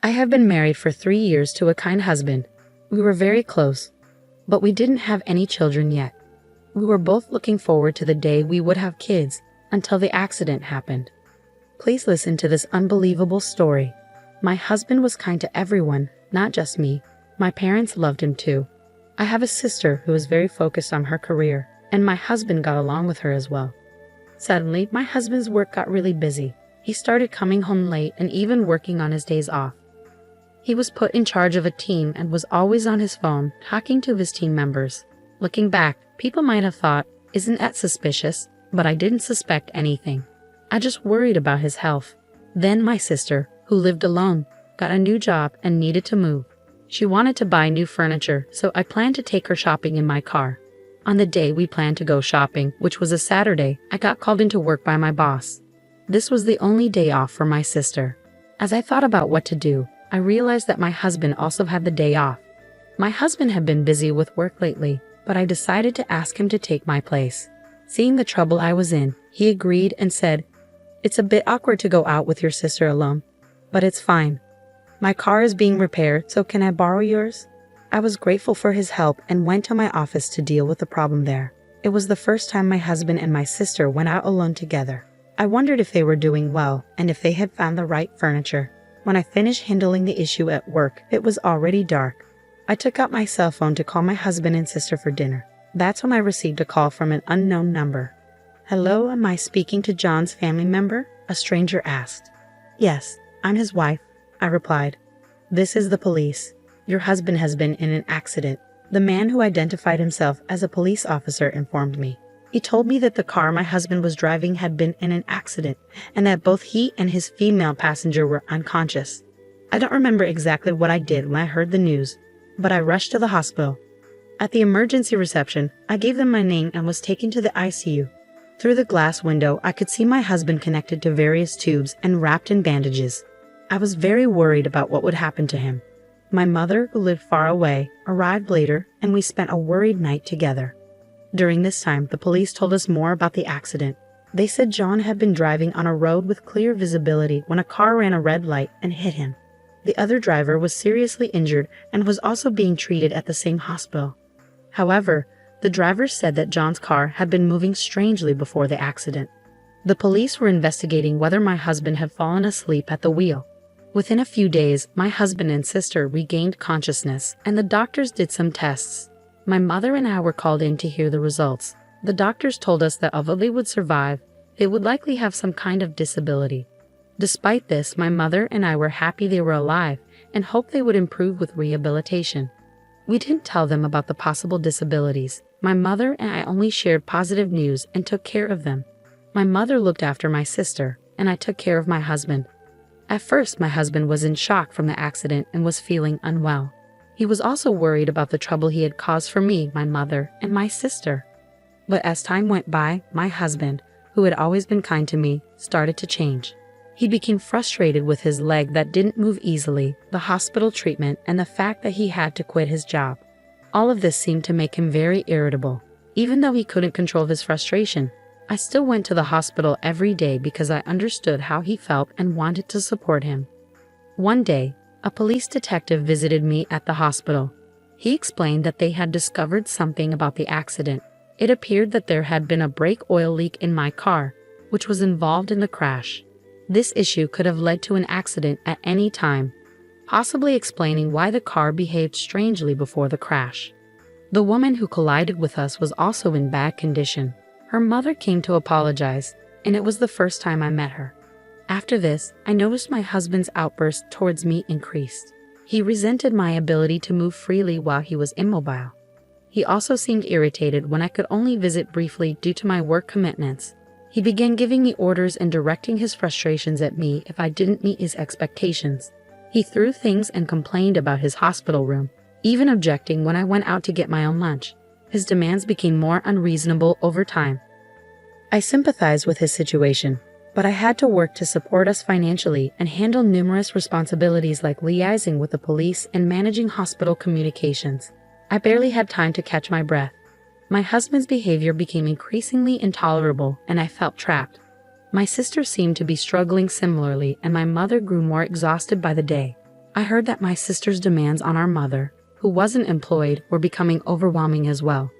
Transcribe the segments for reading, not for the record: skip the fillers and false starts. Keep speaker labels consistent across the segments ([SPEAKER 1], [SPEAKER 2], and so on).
[SPEAKER 1] I have been married for 3 years to a kind husband. We were very close, but we didn't have any children yet. We were both looking forward to the day we would have kids until the accident happened. Please listen to this unbelievable story. My husband was kind to everyone, not just me. My parents loved him too. I have a sister who is very focused on her career, and my husband got along with her as well. Suddenly, my husband's work got really busy. He started coming home late and even working on his days off. He was put in charge of a team and was always on his phone, talking to his team members. Looking back, people might have thought, "Isn't that suspicious?" But I didn't suspect anything. I just worried about his health. Then my sister, who lived alone, got a new job and needed to move. She wanted to buy new furniture, so I planned to take her shopping in my car. On the day we planned to go shopping, which was a Saturday, I got called into work by my boss. This was the only day off for my sister. As I thought about what to do, I realized that my husband also had the day off. My husband had been busy with work lately, but I decided to ask him to take my place. Seeing the trouble I was in, he agreed and said, "It's a bit awkward to go out with your sister alone, but it's fine. My car is being repaired, so can I borrow yours?" I was grateful for his help and went to my office to deal with the problem there. It was the first time my husband and my sister went out alone together. I wondered if they were doing well and if they had found the right furniture. When I finished handling the issue at work, it was already dark. I took out my cell phone to call my husband and sister for dinner. That's when I received a call from an unknown number. "Hello, am I speaking to John's family member?" a stranger asked. "Yes, I'm his wife," I replied. "This is the police. Your husband has been in an accident." The man who identified himself as a police officer informed me. He told me that the car my husband was driving had been in an accident and that both he and his female passenger were unconscious. I don't remember exactly what I did when I heard the news, but I rushed to the hospital. At the emergency reception, I gave them my name and was taken to the ICU. Through the glass window, I could see my husband connected to various tubes and wrapped in bandages. I was very worried about what would happen to him. My mother, who lived far away, arrived later, and we spent a worried night together. During this time, the police told us more about the accident. They said John had been driving on a road with clear visibility when a car ran a red light and hit him. The other driver was seriously injured and was also being treated at the same hospital. However, the driver said that John's car had been moving strangely before the accident. The police were investigating whether my husband had fallen asleep at the wheel. Within a few days, my husband and sister regained consciousness, and the doctors did some tests. My mother and I were called in to hear the results. The doctors told us that although they would survive, they would likely have some kind of disability. Despite this, my mother and I were happy they were alive and hoped they would improve with rehabilitation. We didn't tell them about the possible disabilities. My mother and I only shared positive news and took care of them. My mother looked after my sister, and I took care of my husband. At first, my husband was in shock from the accident and was feeling unwell. He was also worried about the trouble he had caused for me, my mother, and my sister. But as time went by, my husband, who had always been kind to me, started to change. He became frustrated with his leg that didn't move easily, the hospital treatment, and the fact that he had to quit his job. All of this seemed to make him very irritable. Even though he couldn't control his frustration, I still went to the hospital every day because I understood how he felt and wanted to support him. One day, a police detective visited me at the hospital. He explained that they had discovered something about the accident. It appeared that there had been a brake oil leak in my car, which was involved in the crash. This issue could have led to an accident at any time, possibly explaining why the car behaved strangely before the crash. The woman who collided with us was also in bad condition. Her mother came to apologize, and it was the first time I met her. After this, I noticed my husband's outburst towards me increased. He resented my ability to move freely while he was immobile. He also seemed irritated when I could only visit briefly due to my work commitments. He began giving me orders and directing his frustrations at me if I didn't meet his expectations. He threw things and complained about his hospital room, even objecting when I went out to get my own lunch. His demands became more unreasonable over time. I sympathized with his situation, but I had to work to support us financially and handle numerous responsibilities like liaising with the police and managing hospital communications. I barely had time to catch my breath. My husband's behavior became increasingly intolerable, and I felt trapped. My sister seemed to be struggling similarly, and my mother grew more exhausted by the day. I heard that my sister's demands on our mother, who wasn't employed, were becoming overwhelming as well.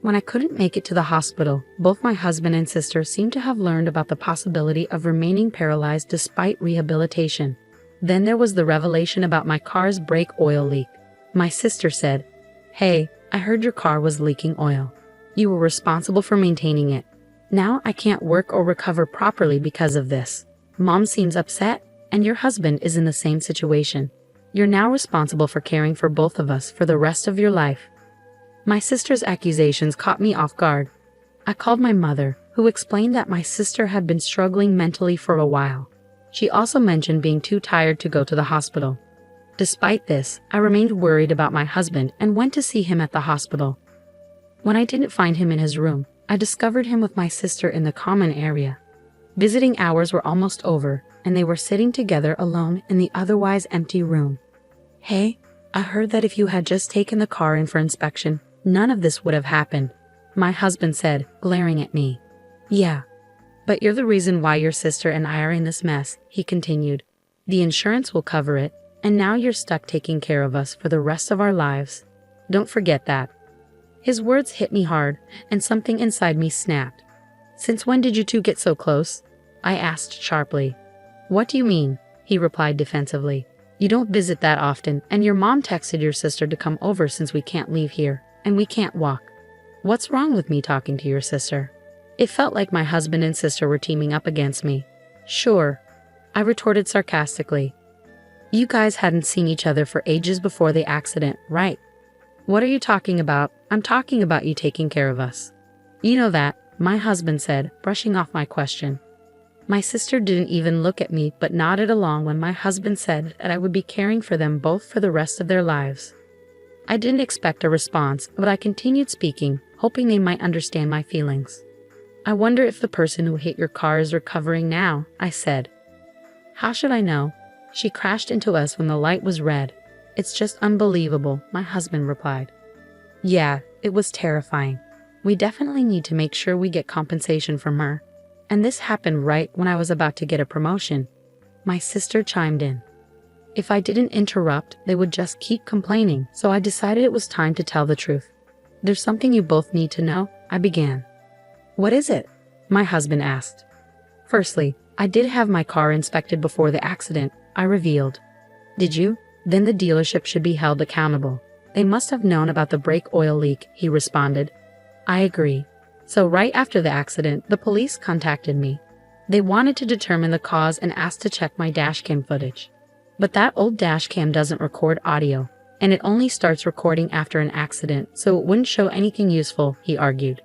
[SPEAKER 1] When I couldn't make it to the hospital, both my husband and sister seemed to have learned about the possibility of remaining paralyzed despite rehabilitation. Then there was the revelation about my car's brake oil leak. My sister said, "Hey, I heard your car was leaking oil. You were responsible for maintaining it. Now I can't work or recover properly because of this. Mom seems upset, and your husband is in the same situation. You're now responsible for caring for both of us for the rest of your life." My sister's accusations caught me off guard. I called my mother, who explained that my sister had been struggling mentally for a while. She also mentioned being too tired to go to the hospital. Despite this, I remained worried about my husband and went to see him at the hospital. When I didn't find him in his room, I discovered him with my sister in the common area. Visiting hours were almost over, and they were sitting together alone in the otherwise empty room. "Hey, I heard that if you had just taken the car in for inspection, none of this would have happened," my husband said, glaring at me. "Yeah, but you're the reason why your sister and I are in this mess," he continued. "The insurance will cover it, and now you're stuck taking care of us for the rest of our lives. Don't forget that." His words hit me hard, and something inside me snapped. "Since when did you two get so close?" I asked sharply. "What do you mean?" he replied defensively. "You don't visit that often, and your mom texted your sister to come over since we can't leave here, and we can't walk. What's wrong with me talking to your sister?" It felt like my husband and sister were teaming up against me. "Sure," I retorted sarcastically. "You guys hadn't seen each other for ages before the accident, right?" "What are you talking about? I'm talking about you taking care of us." "You know that," my husband said, brushing off my question. My sister didn't even look at me but nodded along when my husband said that I would be caring for them both for the rest of their lives. I didn't expect a response, but I continued speaking, hoping they might understand my feelings. "I wonder if the person who hit your car is recovering now," I said. "How should I know? She crashed into us when the light was red. It's just unbelievable," my husband replied. "Yeah, it was terrifying. We definitely need to make sure we get compensation from her. And this happened right when I was about to get a promotion," my sister chimed in. If I didn't interrupt, they would just keep complaining, so I decided it was time to tell the truth. "There's something you both need to know," I began. "What is it?" my husband asked. "Firstly, I did have my car inspected before the accident," I revealed. "Did you? Then the dealership should be held accountable. They must have known about the brake oil leak," he responded. "I agree. So right after the accident, the police contacted me. They wanted to determine the cause and asked to check my dashcam footage. But that old dashcam doesn't record audio, and it only starts recording after an accident, so it wouldn't show anything useful," he argued.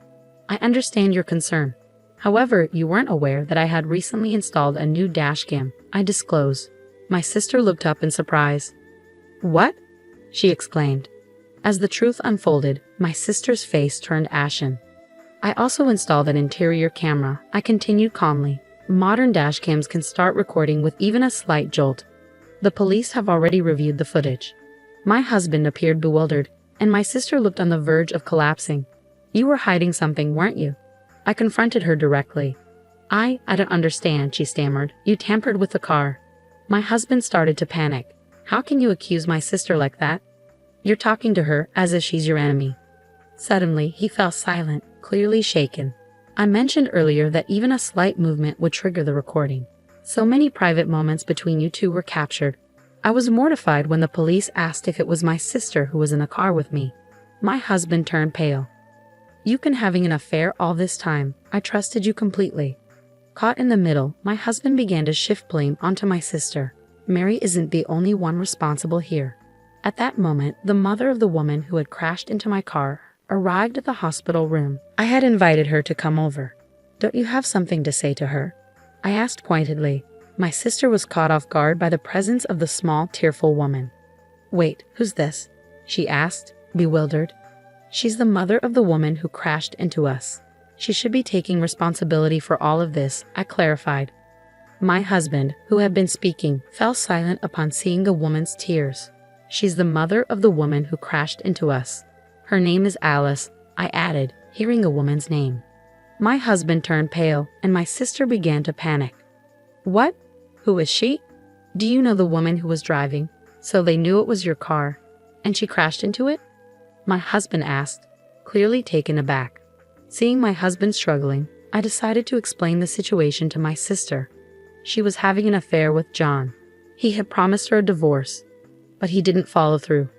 [SPEAKER 1] "I understand your concern. However, you weren't aware that I had recently installed a new dashcam," I disclosed. My sister looked up in surprise. "What?" she exclaimed. As the truth unfolded, my sister's face turned ashen. "I also installed an interior camera," I continued calmly. "Modern dashcams can start recording with even a slight jolt. The police have already reviewed the footage." My husband appeared bewildered, and my sister looked on the verge of collapsing. "You were hiding something, weren't you?" I confronted her directly. I don't understand," she stammered. "You tampered with the car." My husband started to panic. "How can you accuse my sister like that? You're talking to her as if she's your enemy." Suddenly, he fell silent, clearly shaken. I mentioned earlier that even a slight movement would trigger the recording. So many private moments between you two were captured. I was mortified when the police asked if it was my sister who was in the car with me. My husband turned pale. "You've been having an affair all this time. I trusted you completely." Caught in the middle, my husband began to shift blame onto my sister. Mary isn't the only one responsible here. At that moment, the mother of the woman who had crashed into my car arrived at the hospital room. I had invited her to come over. "Don't you have something to say to her?" I asked pointedly. My sister was caught off guard by the presence of the small, tearful woman. "Wait, who's this?" she asked, bewildered. "She's the mother of the woman who crashed into us. She should be taking responsibility for all of this," I clarified. My husband, who had been speaking, fell silent upon seeing the woman's tears. "She's the mother of the woman who crashed into us. Her name is Alice," I added, hearing a woman's name. My husband turned pale, and my sister began to panic. "What? Who is she? Do you know the woman who was driving?" So they knew it was your car, and she crashed into it? My husband asked, clearly taken aback. Seeing my husband struggling, I decided to explain the situation to my sister. She was having an affair with John. He had promised her a divorce, but he didn't follow through.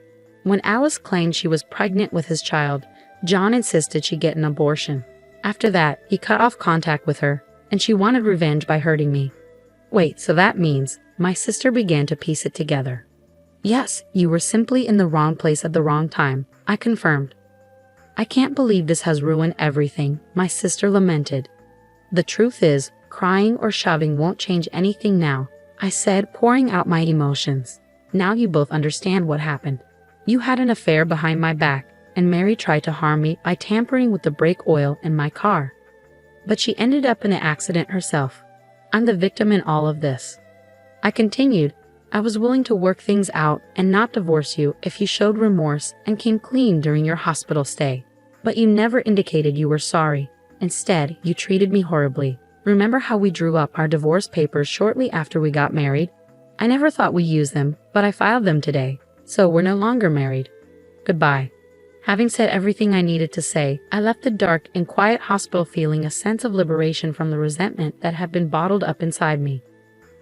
[SPEAKER 1] When Alice claimed she was pregnant with his child, John insisted she get an abortion. After that, he cut off contact with her, and she wanted revenge by hurting me. Wait, so that means my sister began to piece it together. Yes, you were simply in the wrong place at the wrong time, I confirmed. I can't believe this has ruined everything, my sister lamented. The truth is, crying or shoving won't change anything now, I said, pouring out my emotions. Now you both understand what happened. You had an affair behind my back, and Mary tried to harm me by tampering with the brake oil in my car. But she ended up in an accident herself. I'm the victim in all of this. I continued, I was willing to work things out and not divorce you if you showed remorse and came clean during your hospital stay. But you never indicated you were sorry. Instead, you treated me horribly. Remember how we drew up our divorce papers shortly after we got married? I never thought we'd use them, but I filed them today. So we're no longer married. Goodbye. Having said everything I needed to say, I left the dark and quiet hospital feeling a sense of liberation from the resentment that had been bottled up inside me.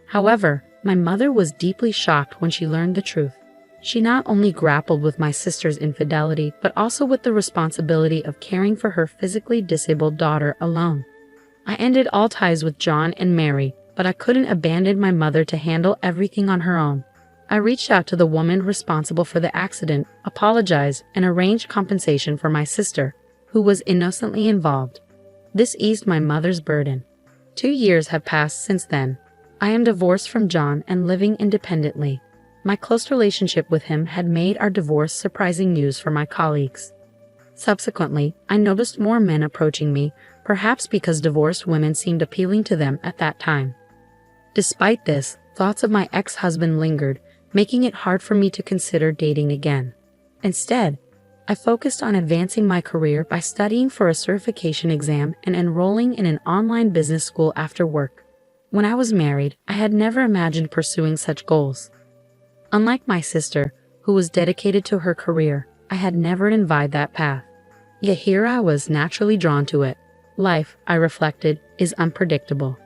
[SPEAKER 1] However, my mother was deeply shocked when she learned the truth. She not only grappled with my sister's infidelity, but also with the responsibility of caring for her physically disabled daughter alone. I ended all ties with John and Mary, but I couldn't abandon my mother to handle everything on her own. I reached out to the woman responsible for the accident, apologized, and arranged compensation for my sister, who was innocently involved. This eased my mother's burden. 2 years have passed since then. I am divorced from John and living independently. My close relationship with him had made our divorce surprising news for my colleagues. Subsequently, I noticed more men approaching me, perhaps because divorced women seemed appealing to them at that time. Despite this, thoughts of my ex-husband lingered, making it hard for me to consider dating again. Instead, I focused on advancing my career by studying for a certification exam and enrolling in an online business school after work. When I was married, I had never imagined pursuing such goals. Unlike my sister, who was dedicated to her career, I had never envied that path. Yet here I was naturally drawn to it. Life, I reflected, is unpredictable.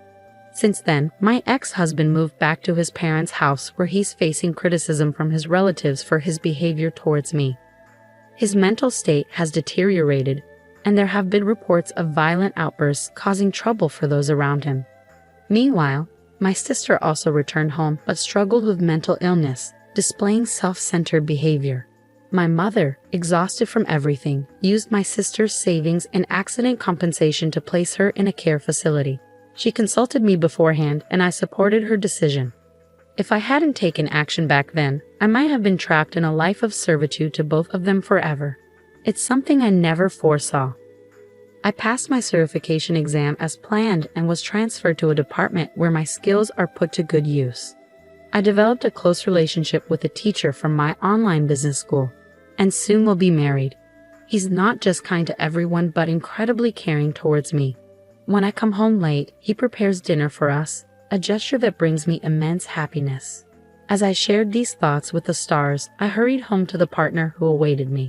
[SPEAKER 1] Since then, my ex-husband moved back to his parents' house where he's facing criticism from his relatives for his behavior towards me. His mental state has deteriorated, and there have been reports of violent outbursts causing trouble for those around him. Meanwhile, my sister also returned home but struggled with mental illness, displaying self-centered behavior. My mother, exhausted from everything, used my sister's savings and accident compensation to place her in a care facility. She consulted me beforehand, and I supported her decision. If I hadn't taken action back then, I might have been trapped in a life of servitude to both of them forever. It's something I never foresaw. I passed my certification exam as planned and was transferred to a department where my skills are put to good use. I developed a close relationship with a teacher from my online business school, and soon will be married. He's not just kind to everyone but incredibly caring towards me. When I come home late, he prepares dinner for us, a gesture that brings me immense happiness. As I shared these thoughts with the stars, I hurried home to the partner who awaited me.